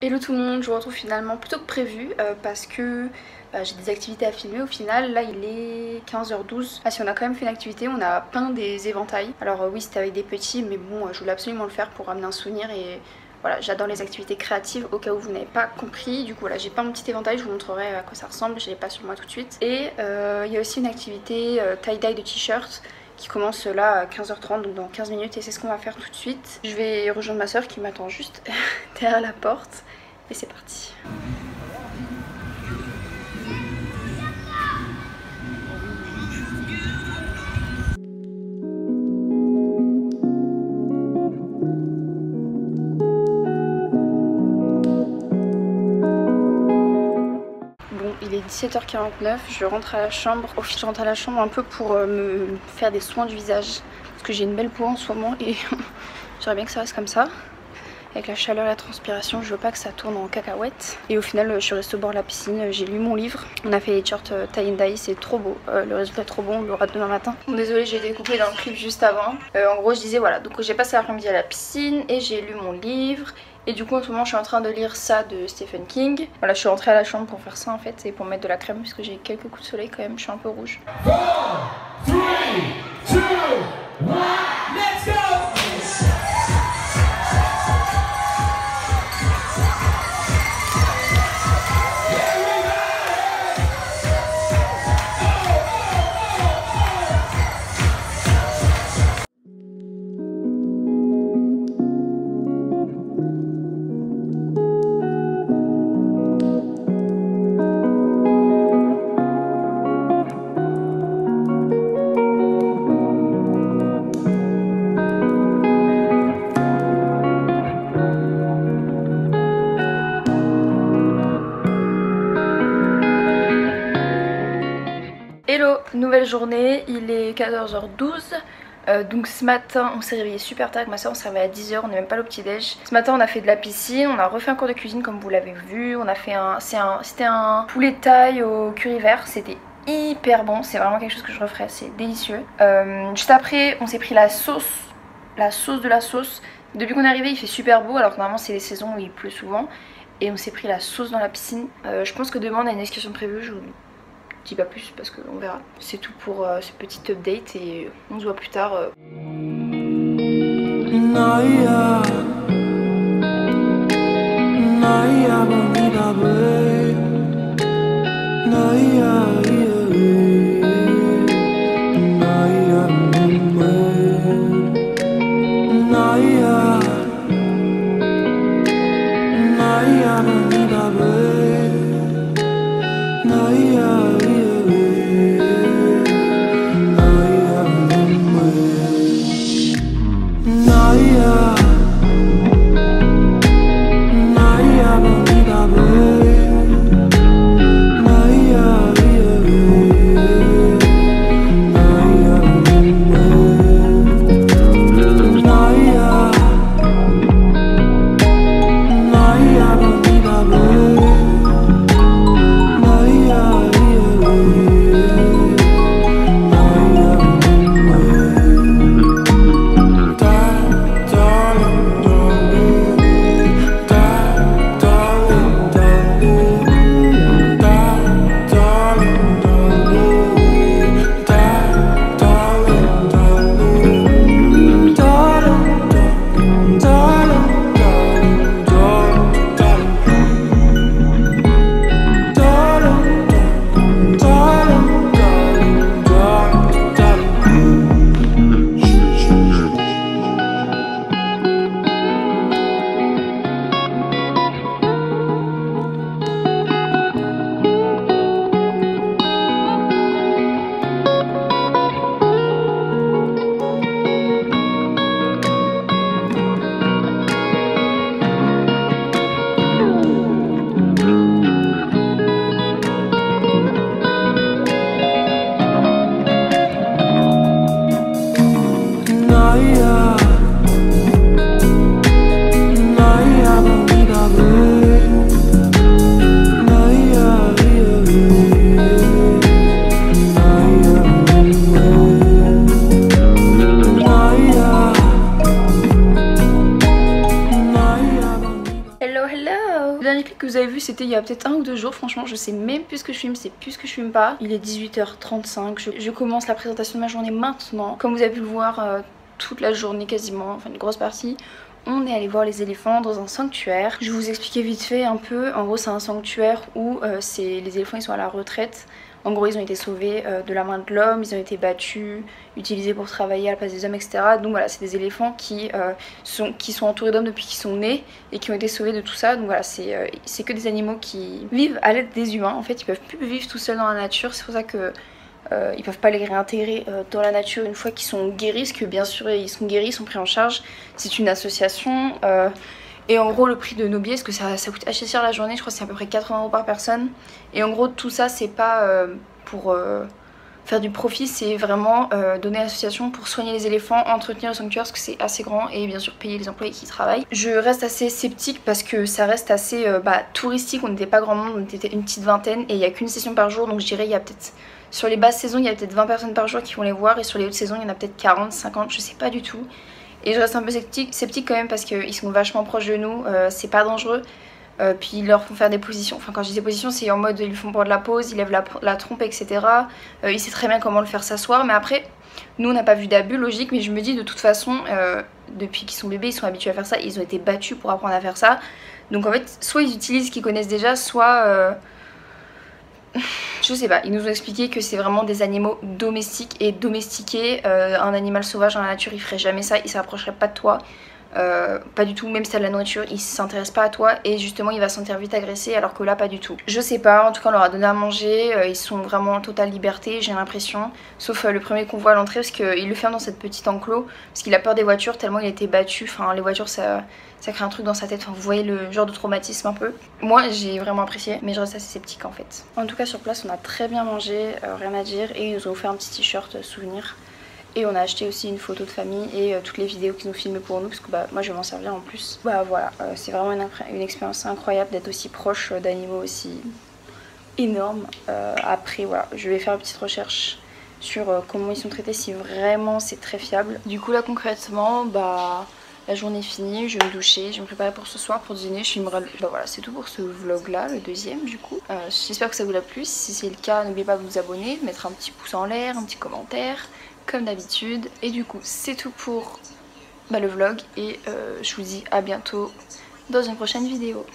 Hello tout le monde, je vous retrouve finalement plus tôt que prévu parce que j'ai des activités à filmer au final. Là il est 15h12. Ah si, on a quand même fait une activité, on a peint des éventails. Alors oui, c'était avec des petits, mais bon, je voulais absolument le faire pour ramener un souvenir et voilà, j'adore les activités créatives au cas où vous n'avez pas compris. Du coup voilà, j'ai peint mon petit éventail, je vous montrerai à quoi ça ressemble, je l'ai pas sur moi tout de suite. Et il y a aussi une activité tie-dye de t-shirt qui commence là à 15h30, donc dans 15 minutes, et c'est ce qu'on va faire tout de suite. Je vais rejoindre ma soeur qui m'attend juste derrière la porte et c'est parti. Bon, il est 17h49, je rentre à la chambre. Au final, je rentre à la chambre un peu pour me faire des soins du visage parce que j'ai une belle peau en ce moment et j'aimerais bien que ça reste comme ça. Avec la chaleur et la transpiration, je veux pas que ça tourne en cacahuète. Et au final, je suis restée au bord de la piscine, j'ai lu mon livre. On a fait les shorts tie and dye, c'est trop beau. Le résultat est trop bon, on l'aura demain matin. Bon, désolée, j'ai été coupée dans le clip juste avant. En gros, je disais voilà, donc j'ai passé l'après-midi à la piscine et j'ai lu mon livre. Et du coup, en ce moment, je suis en train de lire ça de Stephen King. Voilà, je suis rentrée à la chambre pour faire ça en fait et pour mettre de la crème parce que j'ai quelques coups de soleil quand même, je suis un peu rouge. 4, 3, 2, 1, let's go! Hello, nouvelle journée, il est 14h12. Donc ce matin on s'est réveillé super tard avec ma soeur, on s'est réveillé à 10h, on n'est même pas au petit déj. Ce matin on a fait de la piscine, on a refait un cours de cuisine comme vous l'avez vu. On a fait c'était un poulet thaï au curry vert, c'était hyper bon, c'est vraiment quelque chose que je referais, c'est délicieux. Juste après on s'est pris la sauce de la sauce. Depuis qu'on est arrivé il fait super beau alors que normalement c'est les saisons où il pleut souvent. Et on s'est pris la sauce dans la piscine. Je pense que demain on a une excursion prévue, je vous dis pas plus parce qu'on verra. C'est tout pour ce petit update et on se voit plus tard. ciao. Le dernier clip que vous avez vu c'était il y a peut-être 1 ou 2 jours, franchement je sais même plus ce que je filme, c'est plus ce que je filme pas. Il est 18h35, je commence la présentation de ma journée maintenant. Comme vous avez pu le voir toute la journée quasiment, enfin une grosse partie, on est allé voir les éléphants dans un sanctuaire. Je vais vous expliquer vite fait un peu. En gros c'est un sanctuaire où les éléphants ils sont à la retraite. En gros ils ont été sauvés de la main de l'homme, ils ont été battus, utilisés pour travailler à la place des hommes, etc. Donc voilà, c'est des éléphants qui sont entourés d'hommes depuis qu'ils sont nés et qui ont été sauvés de tout ça. Donc voilà, c'est que des animaux qui vivent à l'aide des humains. En fait ils peuvent plus vivre tout seuls dans la nature, c'est pour ça que ils peuvent pas les réintégrer dans la nature une fois qu'ils sont guéris, parce que bien sûr ils sont guéris, ils sont pris en charge. C'est une association et en gros le prix de nos billets, parce que ça coûte assez cher la journée, je crois que c'est à peu près 80 € par personne. Et en gros tout ça c'est pas pour faire du profit, c'est vraiment donner à l'association pour soigner les éléphants, entretenir le sanctuaire parce que c'est assez grand et bien sûr payer les employés qui y travaillent. Je reste assez sceptique parce que ça reste assez touristique, on n'était pas grand monde, on était une petite vingtaine et il n'y a qu'une session par jour, donc je dirais il y a peut-être... Sur les basses saisons il y a peut-être 20 personnes par jour qui vont les voir et sur les hautes saisons il y en a peut-être 40, 50, je sais pas du tout. Et je reste un peu sceptique quand même parce qu'ils sont vachement proches de nous, c'est pas dangereux. Puis ils leur font faire des positions, enfin quand je dis des positions c'est en mode ils lui font prendre de la pause, ils lèvent la trompe etc. Il sait très bien comment le faire s'asseoir, mais après nous on n'a pas vu d'abus, logique, mais je me dis de toute façon depuis qu'ils sont bébés ils sont habitués à faire ça, ils ont été battus pour apprendre à faire ça. Donc en fait soit ils utilisent ce qu'ils connaissent déjà, soit je sais pas, ils nous ont expliqué que c'est vraiment des animaux domestiques et domestiqués. Un animal sauvage dans la nature il ferait jamais ça, il s'approcherait pas de toi. Pas du tout, même si t'as de la nourriture il s'intéresse pas à toi et justement il va se sentir vite agressé, alors que là pas du tout. Je sais pas, en tout cas on leur a donné à manger, ils sont vraiment en totale liberté j'ai l'impression, sauf le premier qu'on voit à l'entrée parce qu'il le ferme dans cette petite enclos parce qu'il a peur des voitures tellement il a été battu, enfin les voitures ça crée un truc dans sa tête, enfin vous voyez le genre de traumatisme un peu. Moi j'ai vraiment apprécié mais je reste assez sceptique en fait. En tout cas sur place on a très bien mangé, rien à dire, et ils nous ont offert un petit t-shirt souvenir. Et on a acheté aussi une photo de famille et toutes les vidéos qu'ils nous filment pour nous parce que moi je vais m'en servir en plus. Voilà, c'est vraiment une expérience incroyable d'être aussi proche d'animaux aussi énormes. Après voilà, je vais faire une petite recherche sur comment ils sont traités, si vraiment c'est très fiable. Du coup là concrètement la journée est finie, je vais me doucher, je vais me préparer pour ce soir pour dîner, je filmerai... voilà, c'est tout pour ce vlog là, le deuxième du coup. J'espère que ça vous a plu, si c'est le cas n'oubliez pas de vous abonner, de mettre un petit pouce en l'air, un petit commentaire comme d'habitude. Et du coup c'est tout pour le vlog et je vous dis à bientôt dans une prochaine vidéo.